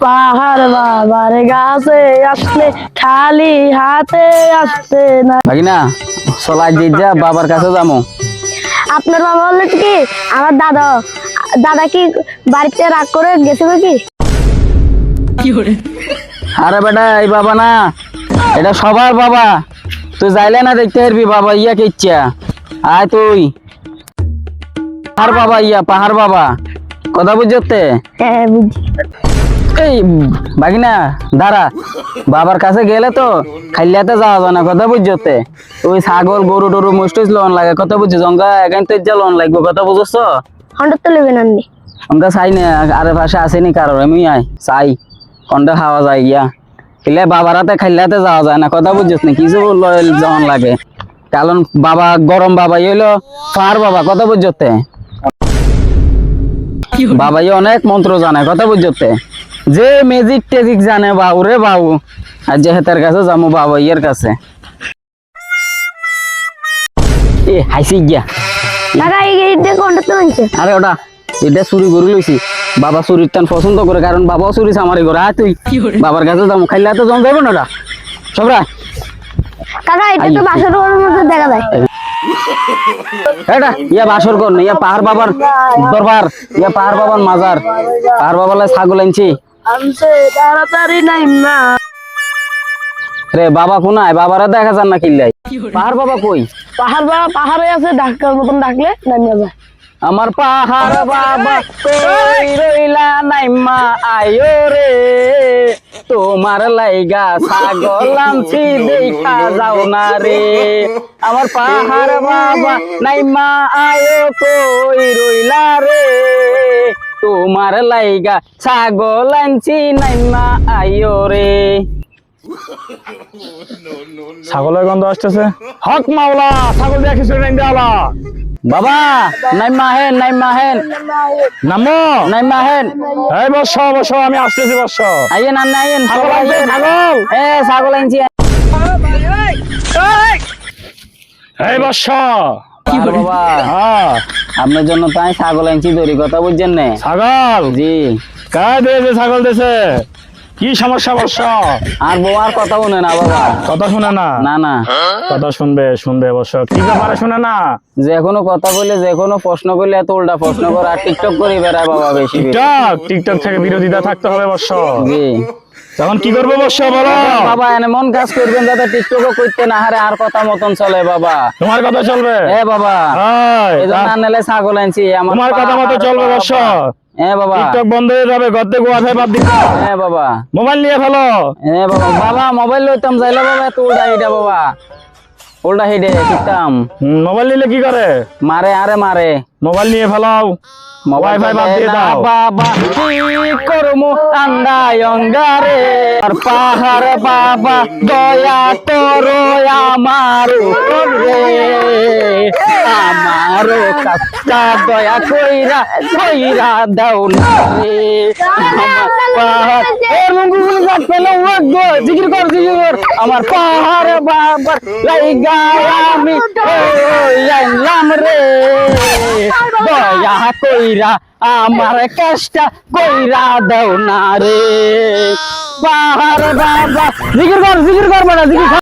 পাহাড় বাবার গাছে আসলে খালি হাতে আসতে না। ভাগিনা চলাই যা বাবার কাছে যাবো। আপনার বাবা বললো কি আমার দাদা দাদা কি বাড়িতে রাগ করে গেছে নাকি? আরে বেটা এই বাবা না, এটা সবার বাবা। তুই যাইলে না দেখতে পারবি বাবা ইয়াকে ইচ্ছা। আয় তুই পাহাড় বাবা, ইয়া পাহাড় বাবা, কথা বুঝতে? হ্যাঁ বুঝি। এই ভাগিনা দাঁড়া, বাবার কাছে গেলে তো খাইলাতে যাওয়া যায় না, কথা বুঝতে? ওই ছাগল গরু টরু মুষ্টিস লোন লাগে, কথা বুঝছি? জঙ্গা এখান থেকে যা লোন লাগবে, কথা বুঝছ? হন্ডা তো নেবেন আপনি? অঙ্কা চাই না, আরে পাশে আসেনি কারোর, আমি আয় চাই কন্ডা খাওয়া যায় গিয়া। এলে বাবার হাতে খাইলাতে যাওয়া যায় না, কথা বুঝছিস না? কিছু যেমন লাগে, কারণ বাবা গরম বাবা হইলো পাহাড় বাবা, কথা বুঝতে? বাবা অনেক মন্ত্র জানে, কথা বুঝতে? যে ম্যাজিক টেজিক জানে বাবু রে বাবু, আর যে হেতার কাছে যাবো বাবা ইয়ের কাছে। এ হাসি গিয়া টাকা এই দেখো হন্ডা তো আনছে। আরে ওটা এটা চুরি করে লইছি, বাবা চুরির টান পছন্দ করে, কারণ বাবাও চুরি আমারই করে। আয় তুই বাবার কাছে যাবো, খাইলে তো জম যাবো না ওটা সবরা। কাকা এটা তো বাসার মধ্যে দেখা যায়। এটা ইয়া বাসর কর না, ইয়া পাহাড় বাবার দরবার, ইয়া পাহাড় বাবার মাজার। পাহাড় বাবার ছাগল আনছি আনছে তাড়াতাড়ি নাই না। রে বাবা কোনায়, বাবারা দেখা যান না কিল্লাই। পাহাড় বাবা কই? পাহাড় বাবা পাহাড়ে আছে, ডাকার মতন ডাকলে নামিয়ে যায়। আমার পাহাড় বাবা কই রইলা নাইমা আয়ো রে, তোমার লাইগা ছাগল আনছি দেখা যাও না রে। আমার পাহাড় বাবা নাইমা আয়ো কই রইলা রে, তোমার লাইগা ছাগল আনছি নাইমা আয়ো রে। ছাগলের গন্ধ আসতেছে। হক মাওলা, ছাগল দিয়ে খিচুড়ি নাই দেওয়ালা। বাবা নাইমা হেন, নাইমা হেন, নামো, নাইমা হেন। এই বসো বসো, আমি আসতেছি বসো। আইয়েন আন্না আইয়েন, ছাগল আনছে, ছাগল। ছাগল আনছি। এই বসো। পাহাড় বাবা হ্যাঁ, আপনার জন্য তাই ছাগল আনছি দড়ি, কথা বুঝছেন না? ছাগল জি। কায় দিয়েছে ছাগল দিয়েছে? কি সমস্যা বসো? আর বউ আর কথা শুনে না বাবা। কথা শুনে না? না না, কথা শুনবে শুনবে বসো। কি ব্যাপারে শুনে না? যে কোনো কথা বললে, যে কোনো প্রশ্ন করলে এত উল্টা প্রশ্ন করে, আর টিকটক করে বেড়ায় বাবা বেশি বেশি। টিকটক টিকটক থেকে বিরোধিতা থাকতে হবে বসো। জি। তখন কি করবো বসো বলো? বাবা এমন কাজ করবেন যাতে টিকটকও করতে না হারে, আর কথা মতন চলে বাবা। তোমার কথা চলবে? বাবা এই, এই জন্য আনলে ছাগল আনছি। আমার তোমার কথা মতো চলবে বসো। বাবা টিকটক বন্ধ হয়ে যাবে, গদ্দে গোয়াতে বাদ দিতে। বাবা মোবাইল নিয়ে ফেলো। বাবা বাবা মোবাইল লইতাম যাইলে বাবা, এত উল্টা হিডা বাবা, উল্টা হিডে ঠিকতাম। মোবাইল নিলে কি করে? মারে আরে মারে। মোবাইল নিয়ে ফেলাও, ওয়াইফাই বাদ দিয়ে দাও। বাবা কি করমু আন্দায় অঙ্গারে, আর পাহাড় বাবা দয়া করো আমার উপর রে, আমারও কাজটা দয়া কইরা কইরা দাও না রে। আমার পাহাড় এর মুখগুলো কাট পেলো, জিকির কর জিকির কর। আমার পাহাড় বাবার লাইগা আমি আইলাম রে, দয়া কইরা আমার কাজটা কইরা দাও না রে। পাহাড় বাবা জিকির কর বেটা, জিকির কর।